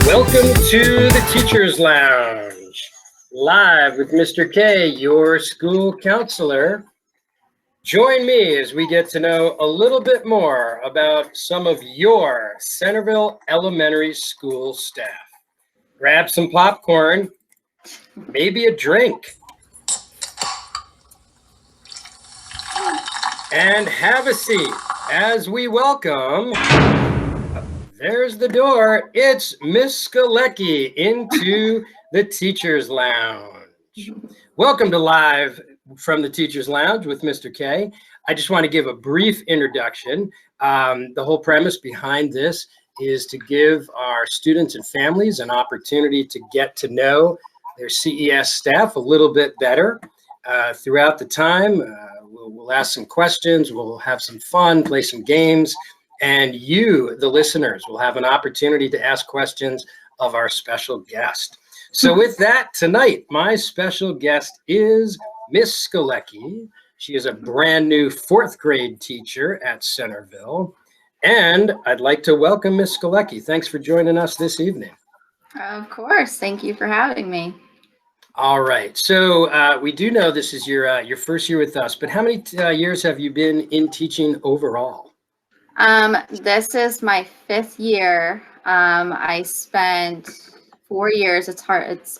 Welcome to the Teacher's Lounge, live with Mr. K, your school counselor. Join me as we get to know a little bit more about some of your Centerville Elementary School staff. Grab some popcorn, maybe a drink, and have a seat as we welcome, there's the door, it's Miss Skalecky into the Teacher's Lounge. Welcome to Live from the Teacher's Lounge with Mr. K. I just want to give a brief introduction. The whole premise behind this is to give our students and families an opportunity to get to know their CES staff a little bit better. Throughout the time, we'll ask some questions, we'll have some fun, play some games, and you, the listeners, will have an opportunity to ask questions of our special guest. So with that, tonight, my special guest is Miss Skalecky. She is a brand new 4th grade teacher at Centerville. And I'd like to welcome Miss Skalecky. Thanks for joining us this evening. Of course. Thank you for having me. All right. So we do know this is your first year with us, but how many years have you been in teaching overall? This is my 5th year. I spent 4 years. It's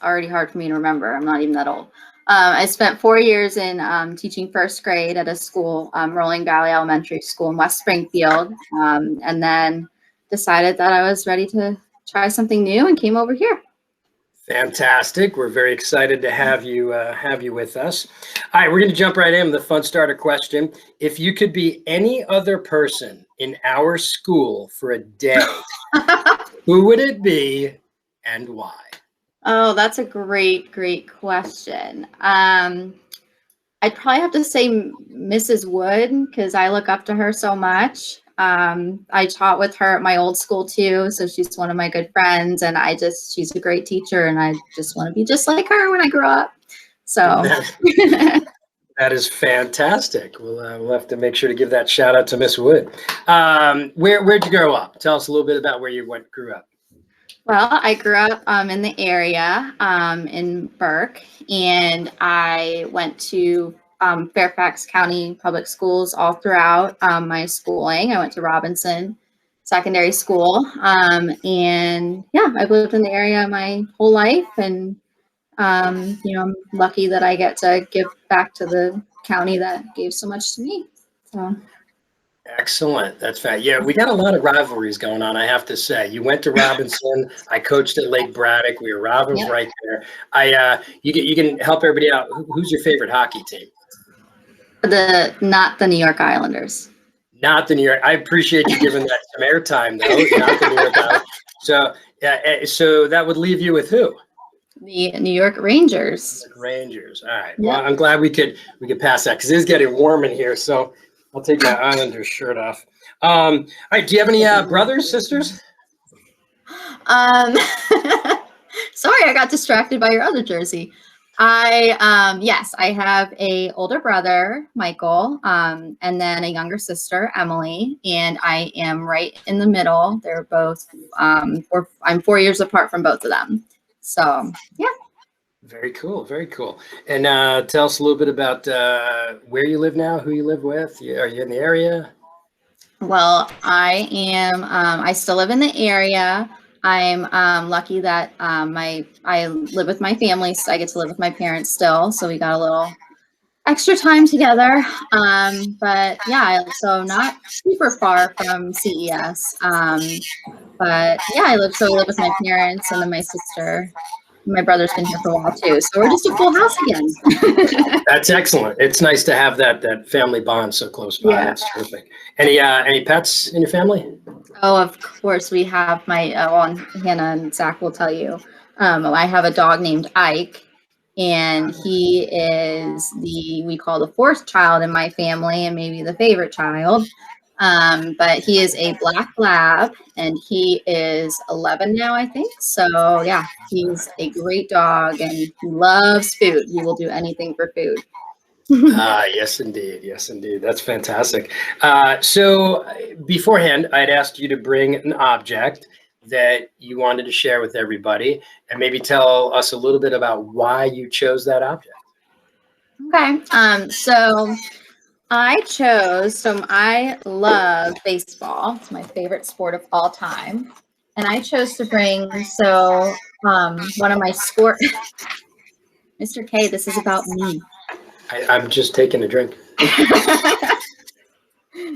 already hard for me to remember. I'm not even that old. I spent 4 years in teaching 1st grade at a school, Rolling Valley Elementary School in West Springfield, and then decided that I was ready to try something new and came over here. Fantastic. We're very excited to have you with us. All right, we're going to jump right in with the fun starter question. If you could be any other person in our school for a day, who would it be and why? Oh, that's a great question. I'd probably have to say Mrs. Wood because I look up to her so much. I taught with her at my old school too, so she's one of my good friends, and she's a great teacher, and I just want to be just like her when I grow up. So that is fantastic. We'll have to make sure to give that shout out to Miss Wood. Where'd you grow up? Tell us a little bit about where you grew up. Well, I grew up in the area in Burke, and I went to Fairfax County Public Schools all throughout my schooling. I went to Robinson Secondary School, and yeah, I've lived in the area my whole life, and I'm lucky that I get to give back to the county that gave so much to me. So. Excellent. That's fine. Yeah, we got a lot of rivalries going on, I have to say. You went to Robinson. I coached at Lake Braddock. We were rivals right there. You can help everybody out. Who's your favorite hockey team? Not the New York Islanders. Not the New York. I appreciate you giving that some airtime, though. Not the New York Islanders. So that would leave you with who? The New York Rangers. Rangers. All right. Well, I'm glad we could pass that because it is getting warm in here. So I'll take my Islanders shirt off. All right. Do you have any brothers, sisters? Sorry, I got distracted by your other jersey. Yes, I have a older brother, Michael, and then a younger sister, Emily, and I am right in the middle. They're both, I'm 4 years apart from both of them. So, yeah. Very cool. Very cool. And tell us a little bit about where you live now, who you live with. Are you in the area? Well, I am, I still live in the area. I'm lucky that I live with my family, so I get to live with my parents still. So we got a little extra time together. But yeah, so not super far from CES. But yeah, I live with my parents and then my sister. My brother's been here for a while too, so we're just a full house again. That's excellent. It's nice to have that family bond so close by. Yeah. That's terrific. Any pets in your family? Oh, of course we have my Hannah and Zach will tell you. I have a dog named Ike, and he is we call the 4th child in my family and maybe the favorite child. But he is a black lab and he is 11 now, I think. So yeah, he's a great dog and he loves food. He will do anything for food. Yes, indeed. Yes, indeed. That's fantastic. So beforehand, I'd asked you to bring an object that you wanted to share with everybody and maybe tell us a little bit about why you chose that object. Okay. So I love baseball. It's my favorite sport of all time. And I chose to bring, one of my sport, Mr. K, this is about me. I'm just taking a drink.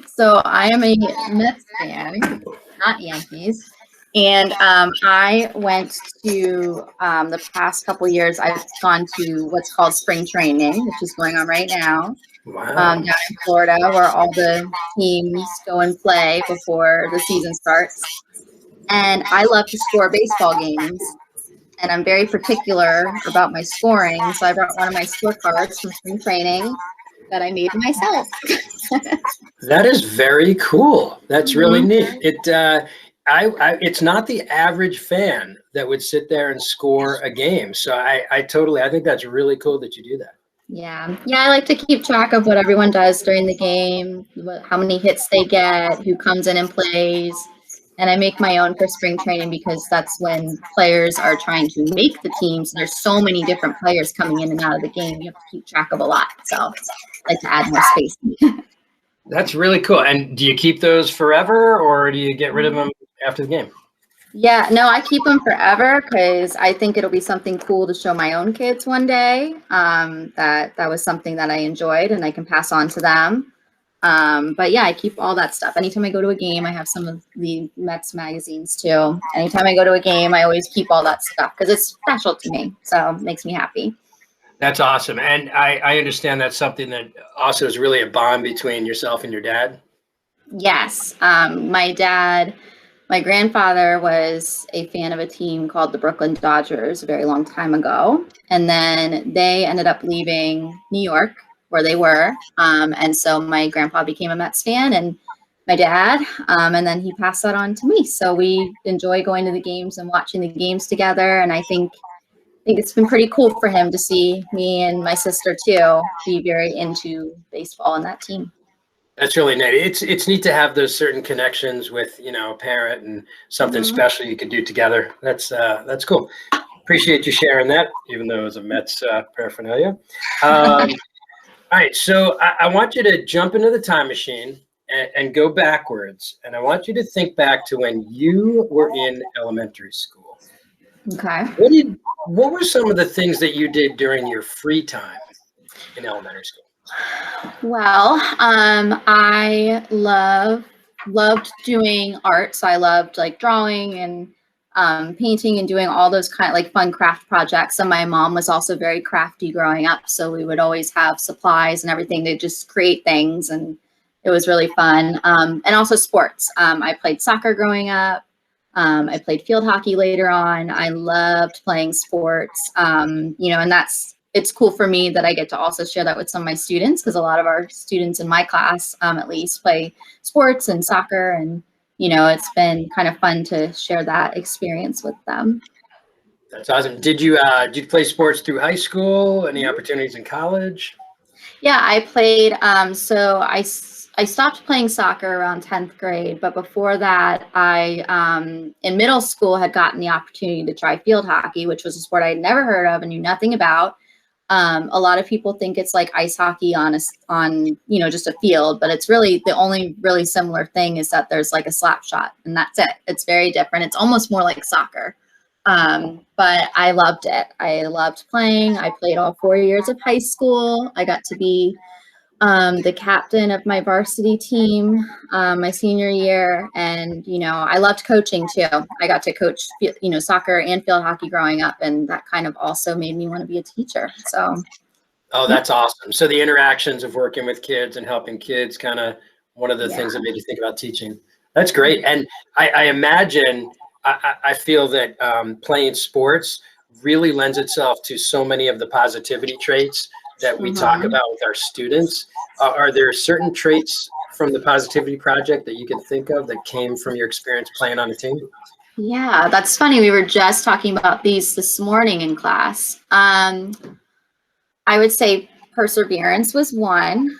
So I am a Mets fan, not Yankees. And I went to the past couple years, I've gone to what's called spring training, which is going on right now, Wow. down in Florida, where all the teams go and play before the season starts. And I love to score baseball games. And I'm very particular about my scoring. So I brought one of my scorecards from spring training that I made myself. That is very cool. That's really Mhm. neat. It's not the average fan that would sit there and score a game. So I think that's really cool that you do that. Yeah. Yeah, I like to keep track of what everyone does during the game, how many hits they get, who comes in and plays. And I make my own for spring training because that's when players are trying to make the teams. There's so many different players coming in and out of the game. You have to keep track of a lot. So I like to add more space. That's really cool. And do you keep those forever or do you get rid of them after the game? Yeah, no, I keep them forever because I think it'll be something cool to show my own kids one day. That was something that I enjoyed and I can pass on to them. But yeah, I keep all that stuff. Anytime I go to a game, I have some of the Mets magazines too. Anytime I go to a game, I always keep all that stuff because it's special to me. So it makes me happy. That's awesome. And I understand that's something that also is really a bond between yourself and your dad. Yes. My grandfather was a fan of a team called the Brooklyn Dodgers a very long time ago. And then they ended up leaving New York where they were. And so my grandpa became a Mets fan and my dad, and then he passed that on to me. So we enjoy going to the games and watching the games together. And I think it's been pretty cool for him to see me and my sister too be very into baseball and that team. That's really neat. It's neat to have those certain connections with, a parent and something Mhm. special you can do together. That's cool. Appreciate you sharing that, even though it was a Mets paraphernalia. All right, so I want you to jump into the time machine and go backwards, and I want you to think back to when you were in elementary school. Okay. What were some of the things that you did during your free time in elementary school? Well, I loved doing art. So I loved like drawing and painting and doing all those kind of like fun craft projects. And my mom was also very crafty growing up. So we would always have supplies and everything to just create things. And it was really fun. And also sports. I played soccer growing up. I played field hockey later on. I loved playing sports, and it's cool for me that I get to also share that with some of my students because a lot of our students in my class, at least, play sports and soccer. And, it's been kind of fun to share that experience with them. That's awesome. Did you play sports through high school? Any opportunities in college? Yeah, I played. I stopped playing soccer around 10th grade, but before that, in middle school had gotten the opportunity to try field hockey, which was a sport I had never heard of and knew nothing about. A lot of people think it's like ice hockey on just a field, but it's really the only really similar thing is that there's like a slap shot and that's it. It's very different. It's almost more like soccer. But I loved it. I loved playing. I played all 4 years of high school. I got to be the captain of my varsity team my senior year. And, I loved coaching too. I got to coach, soccer and field hockey growing up. And that kind of also made me want to be a teacher. So. Oh, that's awesome. So the interactions of working with kids and helping kids kind of one of the things that made you think about teaching. That's great. And I imagine, I feel that playing sports really lends itself to so many of the positivity traits that we talk about with our students. Are there certain traits from the Positivity Project that you can think of that came from your experience playing on a team? Yeah, that's funny. We were just talking about these this morning in class. I would say perseverance was one,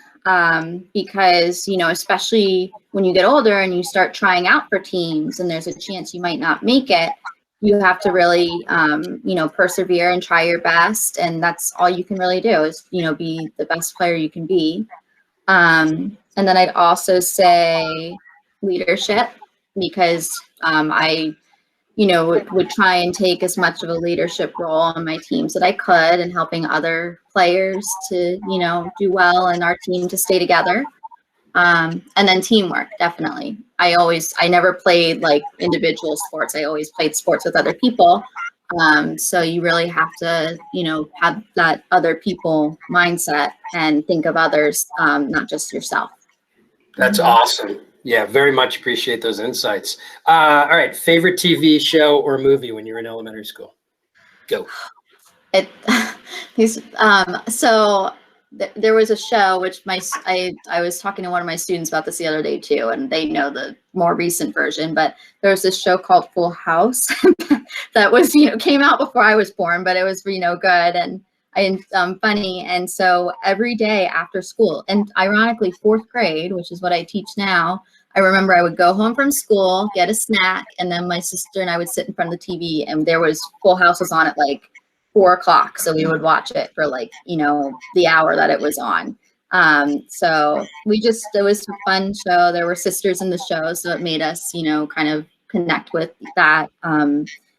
because, you know, especially when you get older and you start trying out for teams and there's a chance you might not make it, you have to really, you know, persevere and try your best. And that's all you can really do is, you know, be the best player you can be. And then I'd also say leadership, because I, you know, would try and take as much of a leadership role on my teams that I could, and helping other players to, you know, do well and our team to stay together. And then teamwork, definitely. I never played like individual sports. I always played sports with other people. So you really have to, you know, have that other people mindset and think of others, not just yourself. That's awesome. Yeah, very much appreciate those insights. All right, favorite TV show or movie when you were in elementary school? Go. It so there was a show which I was talking to one of my students about this the other day too, and they know the more recent version, but there was this show called Full House that was, you know, came out before I was born, but it was, you know, good and funny. And so every day after school, and ironically fourth grade, which is what I teach now, I remember I would go home from school, get a snack, and then my sister and I would sit in front of the TV, and there was Full House was on at like 4 o'clock. So we would watch it for like, you know, the hour that it was on. So it was a fun show. There were sisters in the show, so it made us, you know, kind of connect with that,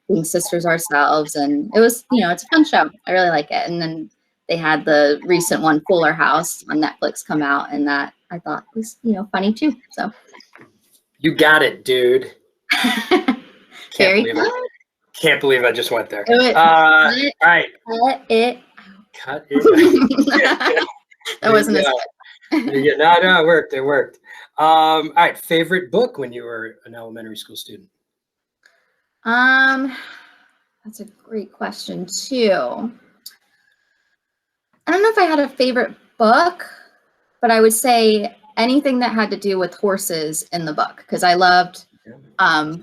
being sisters ourselves. And it was, you know, it's a fun show. I really like it. And then they had the recent one, Fuller House, on Netflix come out, and that I thought was, you know, funny too. So you got it, dude. Can't believe I just went there. All right. Cut it. Cut it. That wasn't as good. No, it worked. It worked. All right. Favorite book when you were an elementary school student? That's a great question too. I don't know if I had a favorite book, but I would say anything that had to do with horses in the book, because I loved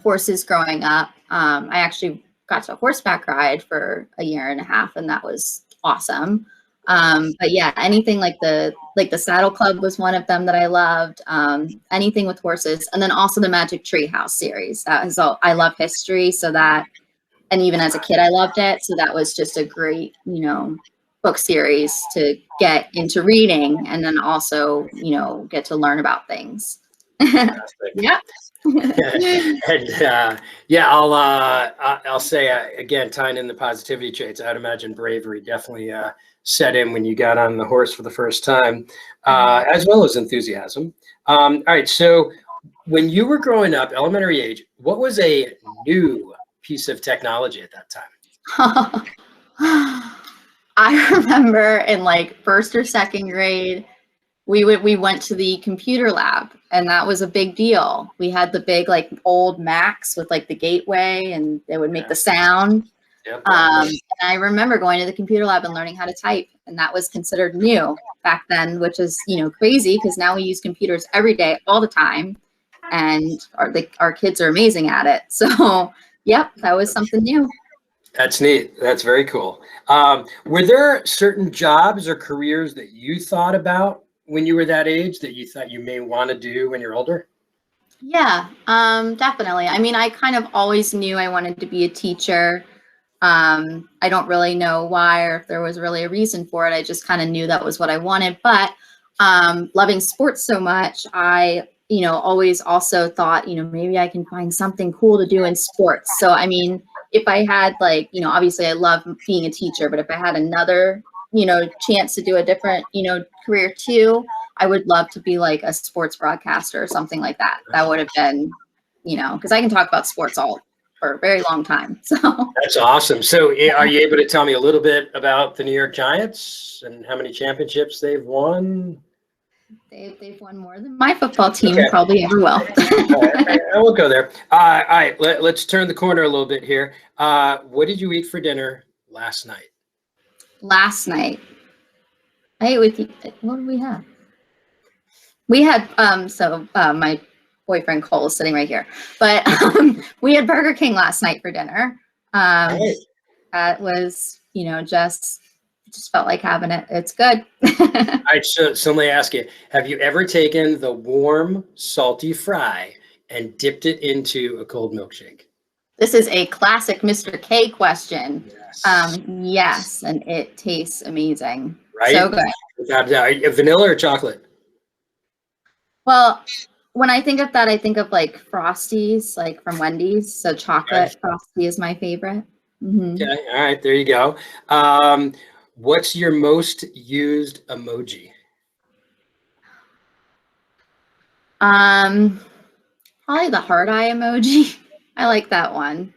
horses growing up. I actually got to a horseback ride for a year and a half, and that was awesome. But yeah, anything like the Saddle Club was one of them that I loved. Anything with horses, and then also the Magic Tree House series. That was all. I love history, so that, and even as a kid, I loved it. So that was just a great, you know, book series to get into reading, and then also, you know, get to learn about things. Yeah. And yeah, I'll say again, tying in the positivity traits, I'd imagine bravery definitely set in when you got on the horse for the first time, as well as enthusiasm. All right, so when you were growing up, elementary age, what was a new piece of technology at that time? I remember in like first or second grade, we went to the computer lab, and that was a big deal. We had the big like old Macs with like the gateway, and they would make the sound. Yep. And I remember going to the computer lab and learning how to type, and that was considered new back then, which is, you know, crazy because now we use computers every day, all the time, and our kids are amazing at it. So, yep, that was something new. That's neat. That's very cool. Were there certain jobs or careers that you thought about when you were that age that you thought you may want to do when you're older? Yeah, definitely. I mean, I kind of always knew I wanted to be a teacher. I don't really know why or if there was really a reason for it. I just kind of knew that was what I wanted. But loving sports so much, I, you know, always also thought, you know, maybe I can find something cool to do in sports. So, I mean, if I had like, you know, obviously I love being a teacher, but if I had another, you know, chance to do a different, you know, career too, I would love to be like a sports broadcaster or something like that. That would have been, you know, because I can talk about sports all for a very long time. So that's awesome. So are you able to tell me a little bit about the New York Giants and how many championships they've won? They've won more than my football team probably ever will. All right, I won't go there. All right, let's turn the corner a little bit here. What did you eat for dinner last night? Last night, I ate with you. What did we have? We had my boyfriend Cole is sitting right here, but we had Burger King last night for dinner. That was, you know, just just felt like having it. It's good. All right, so let me ask you, have you ever taken the warm, salty fry and dipped it into a cold milkshake? This is a classic Mr. K question. Yes. Yes, and it tastes amazing. Right? So good. Without a doubt. Vanilla or chocolate? Well, when I think of that, I think of like Frosties, like from Wendy's. So Okay. chocolate Frosty is my favorite. Hmm. Okay. All right. There you go. What's your most used emoji? Um, Probably the heart eye emoji. I like that one.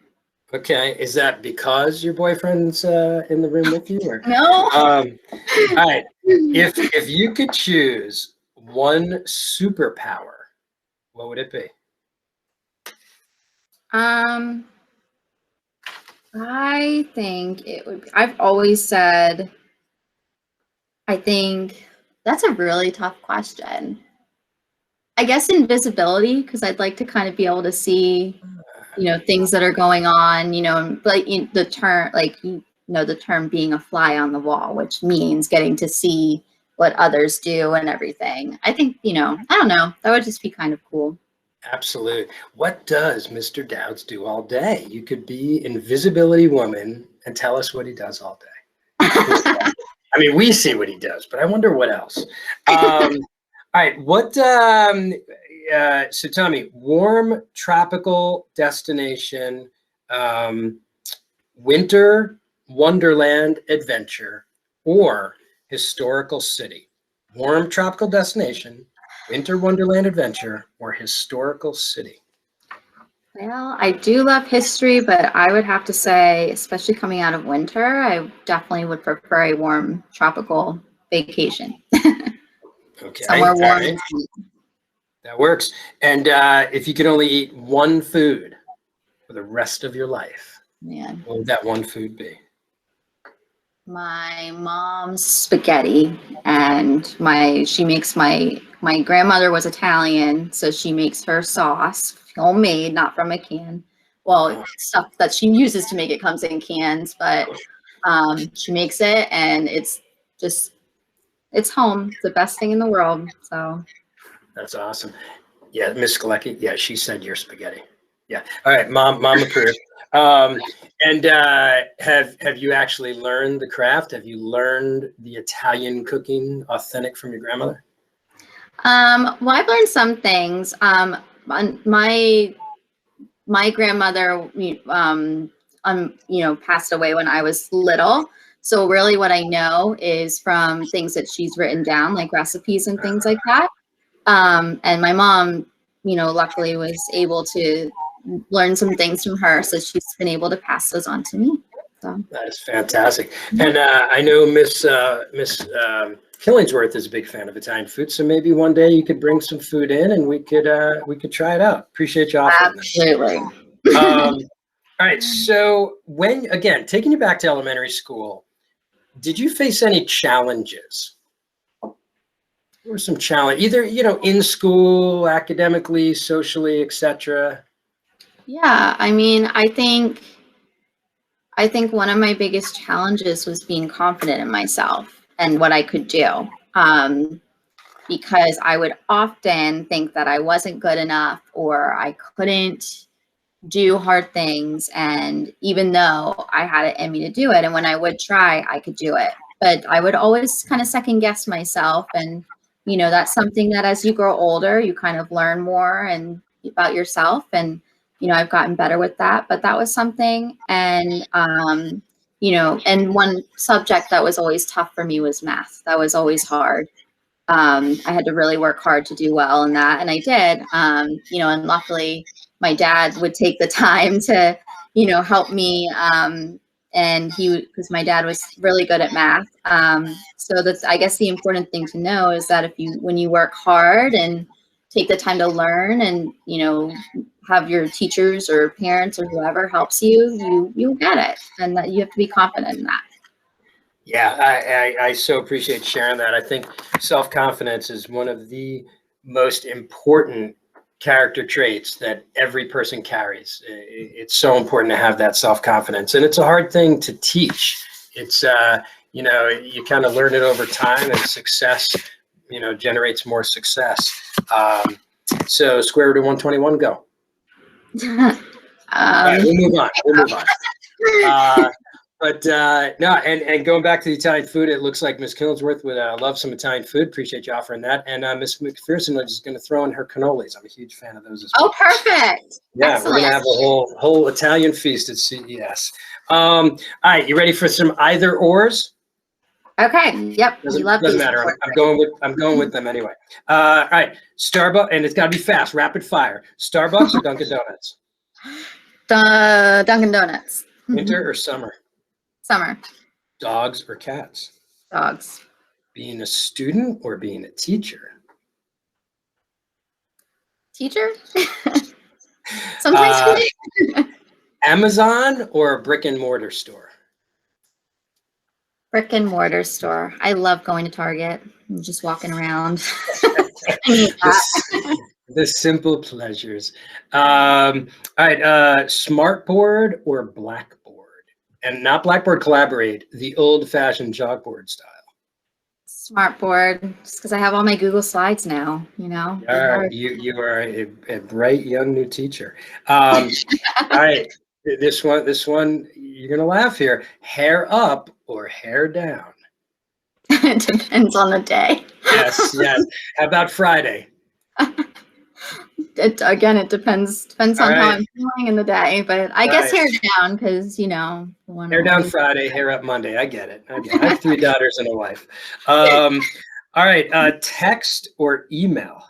Okay. Is that because your boyfriend's in the room with you, or? No. All right. If you could choose one superpower, what would it be? Um, I think it would be, I've always said, I think that's a really tough question. I guess invisibility, because I'd like to kind of be able to see, things that are going on, like the term, like, the term being a fly on the wall, which means getting to see what others do and everything. I think, I don't know, that would just be kind of cool. Absolutely. What does Mr. Dowds do all day? You could be Invisibility Woman and tell us what he does all day. I mean, we see what he does, but I wonder what else. All right. So tell me, warm tropical destination, winter wonderland adventure, or historical city? Warm tropical destination, winter wonderland adventure, or historical city? Well, I do love history, but I would have to say, especially coming out of winter, I definitely would prefer a warm tropical vacation. Okay. Somewhere All warm right. and sweet. That works. And if you could only eat one food for the rest of your life, Man. what would that one food be? My mom's spaghetti, and she makes my grandmother was Italian, so she makes her sauce homemade, not from a can. Well, stuff that she uses to make it comes in cans, but she makes it, and it's home. It's the best thing in the world. So That's awesome. Yeah, Miss Skalecky. Yeah, she said your spaghetti. Yeah. All right, mom approved. Um, and have you actually learned the craft? Have you learned the Italian cooking authentic from your grandmother? well, I've learned some things. My grandmother, passed away when I was little. So really what I know is from things that she's written down, like recipes and things like that. And my mom, luckily was able to learn some things from her. So she's been able to pass those on to me. So That is fantastic. And I know Miss Killingsworth is a big fan of Italian food, so maybe one day you could bring some food in and we could try it out. Appreciate you offering that. absolutely. All right. So taking you back to elementary school, did you face any challenges? There were some challenge, either in school, academically, socially, etc. Yeah, I mean, I think one of my biggest challenges was being confident in myself and what I could do. Because I would often think that I wasn't good enough or I couldn't do hard things. And even though I had it in me to do it, and when I would try, I could do it. But I would always kind of second guess myself. And, that's something that as you grow older, you kind of learn more and about yourself. And, I've gotten better with that. But that was something. And, and one subject that was always tough for me was math. That was always hard. I had to really work hard to do well in that, and I did. And luckily, my dad would take the time to, help me. And because my dad was really good at math. So that's, I guess, the important thing to know is that when you work hard and take the time to learn, and have your teachers or parents or whoever helps you, you'll get it, and that you have to be confident in that. Yeah, I so appreciate sharing that. I think self-confidence is one of the most important character traits that every person carries. It's so important to have that self-confidence, and it's a hard thing to teach. It's you kind of learn it over time, and success, generates more success. So square root of 121, go. All right, we'll move on. But no, and going back to the Italian food, it looks like Miss Killingsworth would love some Italian food. Appreciate you offering that. And Miss McPherson is going to throw in her cannolis. I'm a huge fan of those as well. Oh, perfect. Yeah, Excellent. we're going to have a whole Italian feast at CES. All right, you ready for some either ors? Okay. Yep. Doesn't matter. I'm going with them anyway. All right, Starbucks, and it's got to be fast, rapid fire. Starbucks or Dunkin' Donuts? Dunkin' Donuts. Winter or summer? Summer. Dogs or cats? Dogs. Being a student or being a teacher? Teacher? Sometimes. Amazon or a brick and mortar store? Brick and mortar store. I love going to Target and just walking around. The simple pleasures. All right, smartboard or blackboard? And not Blackboard Collaborate, the old-fashioned chalkboard style. Smartboard, just because I have all my Google Slides now, You are a bright young new teacher. All right, this one, you're gonna laugh here. Hair up or hair down? It depends on the day. Yes. How about Friday? It depends on how I'm feeling in the day, but I guess hair down because hair down Friday, hair up Monday. I get it. I have 3 daughters and a wife. All right, text or email?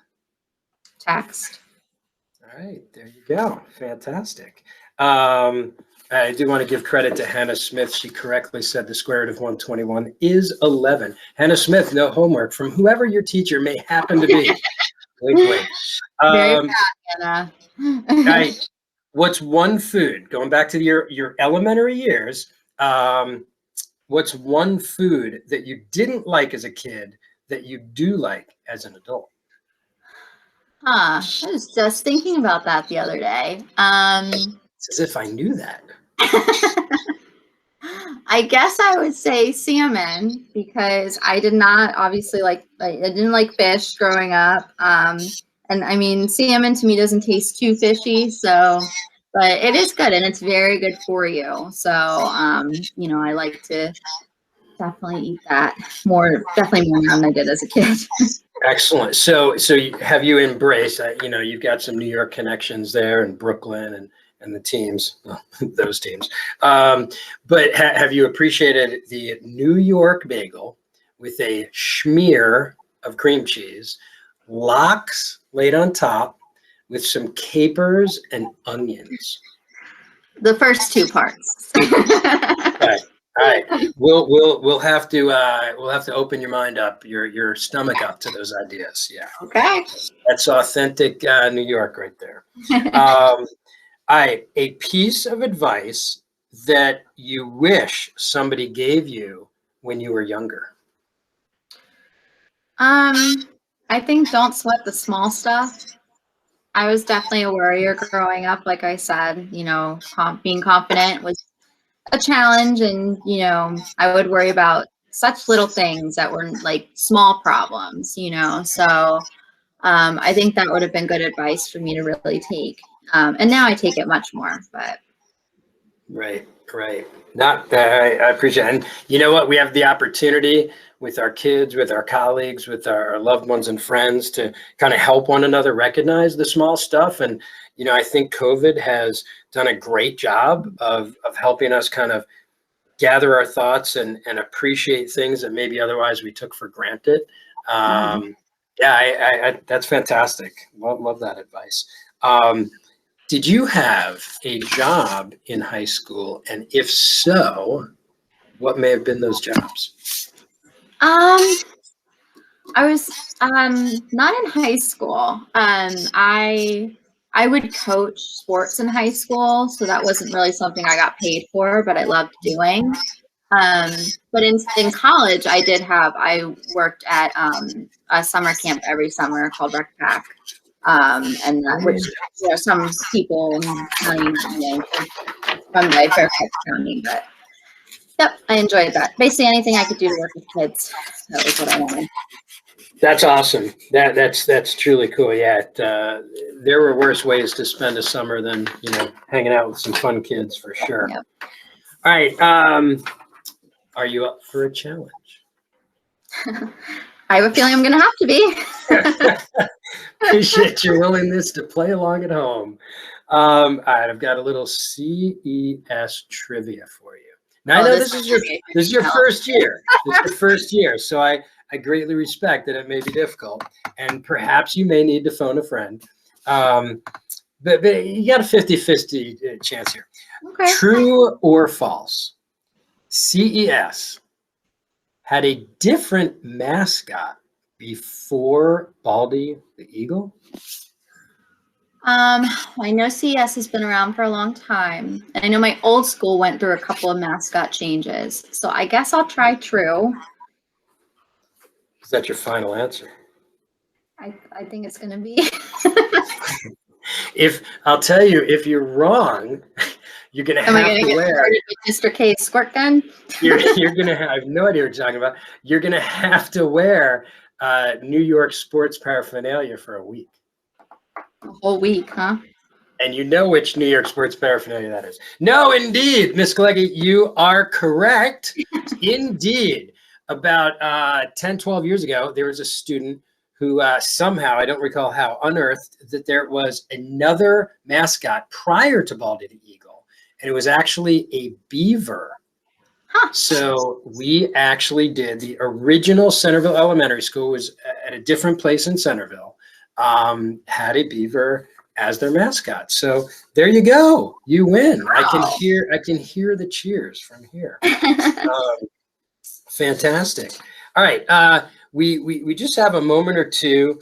Text. All right, there you go. Fantastic. I do want to give credit to Hannah Smith. She correctly said the square root of 121 is 11. Hannah Smith, no homework from whoever your teacher may happen to be. Wink, wink. Very bad, Hannah. Right. What's one food, going back to your elementary years, what's one food that you didn't like as a kid that you do like as an adult? I was just thinking about that the other day. It's as if I knew that. I guess I would say salmon because I did not obviously I didn't like fish growing up. And I mean, salmon to me doesn't taste too fishy, but it is good and it's very good for you. So, I like to definitely eat that definitely more than I did as a kid. Excellent. So have you embraced, you've got some New York connections there in Brooklyn and the teams, those teams. But have you appreciated the New York bagel with a schmear of cream cheese, lox laid on top with some capers and onions? The first 2 parts. All right. We'll have to open your mind up, your stomach up to those ideas. Yeah. Okay. That's authentic New York right there. All right, a piece of advice that you wish somebody gave you when you were younger. I think don't sweat the small stuff. I was definitely a worrier growing up. Like I said, being confident was a challenge, and I would worry about such little things that were like small problems. So I think that would have been good advice for me to really take. And now I take it much more, but. Right. I appreciate it. And you know what? We have the opportunity with our kids, with our colleagues, with our loved ones and friends to kind of help one another recognize the small stuff. And, I think COVID has done a great job of helping us kind of gather our thoughts and appreciate things that maybe otherwise we took for granted. Yeah, that's fantastic. Love that advice. Did you have a job in high school? And if so, what may have been those jobs? I was not in high school. I would coach sports in high school, so that wasn't really something I got paid for, but I loved doing. But in college, I worked at a summer camp every summer called Rec Pack. And that, which some people from the Fairfax County, but Yep, I enjoyed that. Basically anything I could do to work with kids. That was what I wanted. That's awesome. That's truly cool. Yeah, there were worse ways to spend a summer than hanging out with some fun kids for sure. Yep. All right, are you up for a challenge? I have a feeling I'm going to have to be. Appreciate your willingness to play along at home. All right, I've got a little CES trivia for you. Now I know this is your first year. This is your first year, so I greatly respect that it may be difficult, and perhaps you may need to phone a friend. But you got a 50-50 chance here. Okay. True or false? CES had a different mascot before Baldy the Eagle? I know CES has been around for a long time, and I know my old school went through a couple of mascot changes. So I guess I'll try true. Is that your final answer? I think it's going to be. I'll tell you, if you're wrong, you're gonna have to wear Mr. K's squirt gun. You're gonna have, I have no idea what you're talking about. You're gonna have to wear New York sports paraphernalia for a week. A whole week, huh? And you know which New York sports paraphernalia that is. No, indeed, Miss Skalecky, you are correct. Indeed. About 10, 12 years ago, there was a student who somehow, I don't recall how, unearthed that there was another mascot prior to Baldy the Eagle, and it was actually a beaver. Huh. So we actually did, the original Centerville Elementary School was at a different place in Centerville, had a beaver as their mascot. So there you go, you win. Wow. I can hear the cheers from here. Fantastic. All right. We just have a moment or two.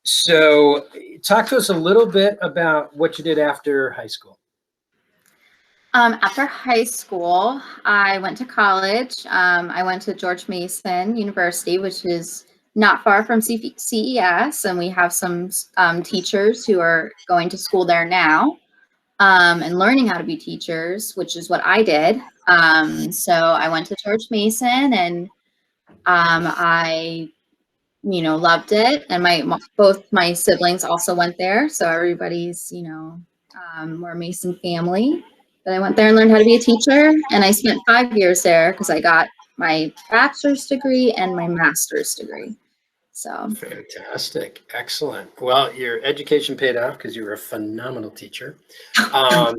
So talk to us a little bit about what you did after high school. After high school, I went to college. I went to George Mason University, which is not far from CES, and we have some teachers who are going to school there now and learning how to be teachers, which is what I did. So I went to George Mason, and I loved it, and both my siblings also went there, so everybody's we're Mason family. But I went there and learned how to be a teacher, and I spent 5 years there because I got my bachelor's degree and my master's degree. So fantastic, excellent. Well, your education paid off because you were a phenomenal teacher. All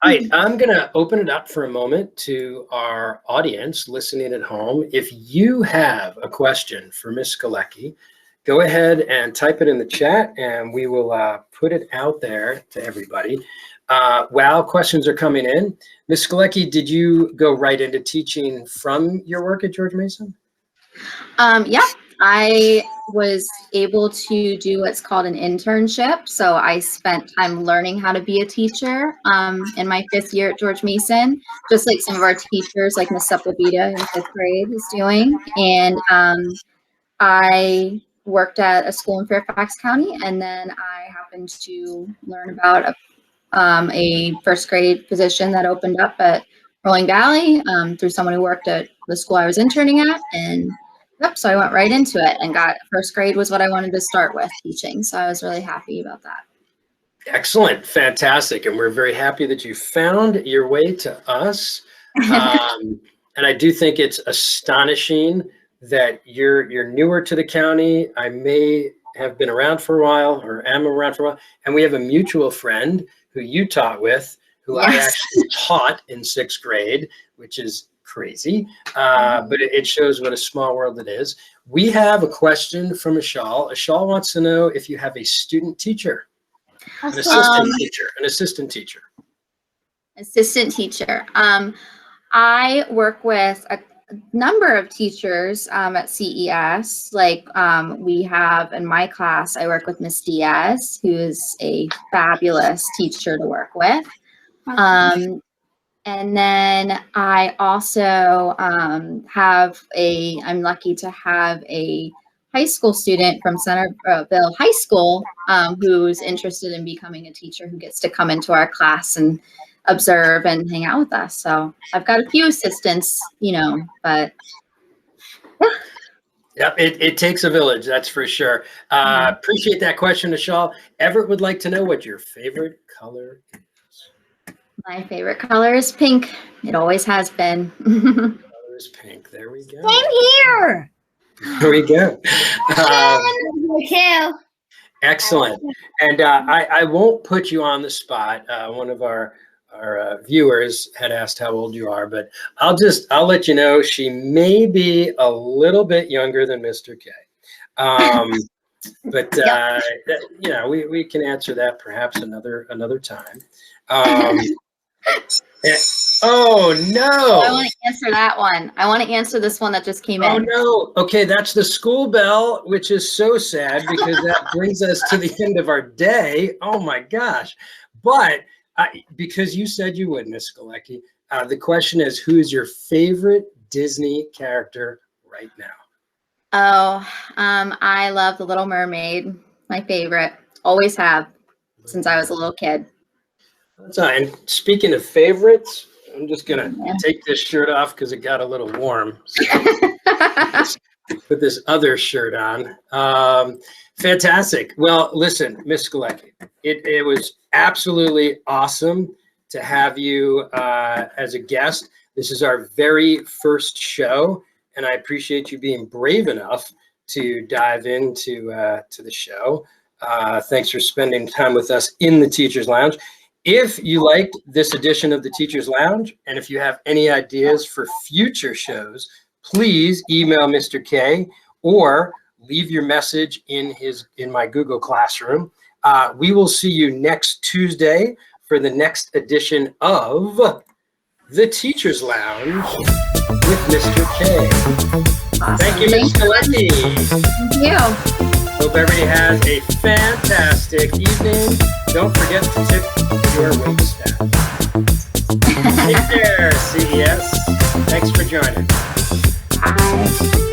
right, I'm going to open it up for a moment to our audience listening at home. If you have a question for Miss Skalecky, go ahead and type it in the chat, and we will put it out there to everybody. While questions are coming in, Miss Skalecky, did you go right into teaching from your work at George Mason? Yeah, I was able to do what's called an internship. So I spent time learning how to be a teacher in my 5th year at George Mason, just like some of our teachers, like Miss Sepulveda in 5th grade is doing. And I worked at a school in Fairfax County, and then I happened to learn about a 1st grade position that opened up at Rolling Valley through someone who worked at the school I was interning at, and so I went right into it and got 1st grade was what I wanted to start with teaching. So I was really happy about that. Excellent, fantastic, and we're very happy that you found your way to us. And I do think it's astonishing that you're newer to the county. I may have been around for a while, or am around for a while, and we have a mutual friend who you taught with, who yes. I actually taught in 6th grade, which is crazy, but it shows what a small world it is. We have a question from Ashal. Ashal wants to know if you have a student teacher, an assistant teacher. Assistant teacher. I work with a number of teachers at CES. Like we have in my class, I work with Miss Diaz, who is a fabulous teacher to work with. And then I also I'm lucky to have a high school student from Centerville High School who's interested in becoming a teacher, who gets to come into our class and observe and hang out with us. So I've got a few assistants, but Yep, it takes a village, that's for sure. Appreciate that question, Ashal. Everett would like to know what your favorite color is. my favorite color is pink. It always has been. Color is pink. There we go. Same here. There we go. Okay. Excellent. And I won't put you on the spot. One of our viewers had asked how old you are, but I'll let you know she may be a little bit younger than Mr. K. But we can answer that perhaps another time. Oh no! I want to answer that one. I want to answer this one that just came in. Oh no! Okay, that's the school bell, which is so sad because that brings us to the end of our day. Oh my gosh! But because you said you would, Miss Skalecky, the question is, who is your favorite Disney character right now? Oh, I love The Little Mermaid. My favorite. Always have since I was a little kid. And speaking of favorites, I'm just gonna take this shirt off because it got a little warm. So put this other shirt on. Fantastic. Well, listen, Miss Skalecky, it was absolutely awesome to have you as a guest. This is our very first show, and I appreciate you being brave enough to dive into to the show. Thanks for spending time with us in the Teacher's Lounge. If you liked this edition of the Teacher's Lounge, and if you have any ideas for future shows, please email Mr. K or leave your message in my Google Classroom. We will see you next Tuesday for the next edition of the Teacher's Lounge with Mr. K. Awesome. Thank you, Ms. Skalecky. Thank you. Hope everybody has a fantastic evening. Don't forget to tip your wait staff. Take care, CES. Thanks for joining. Bye.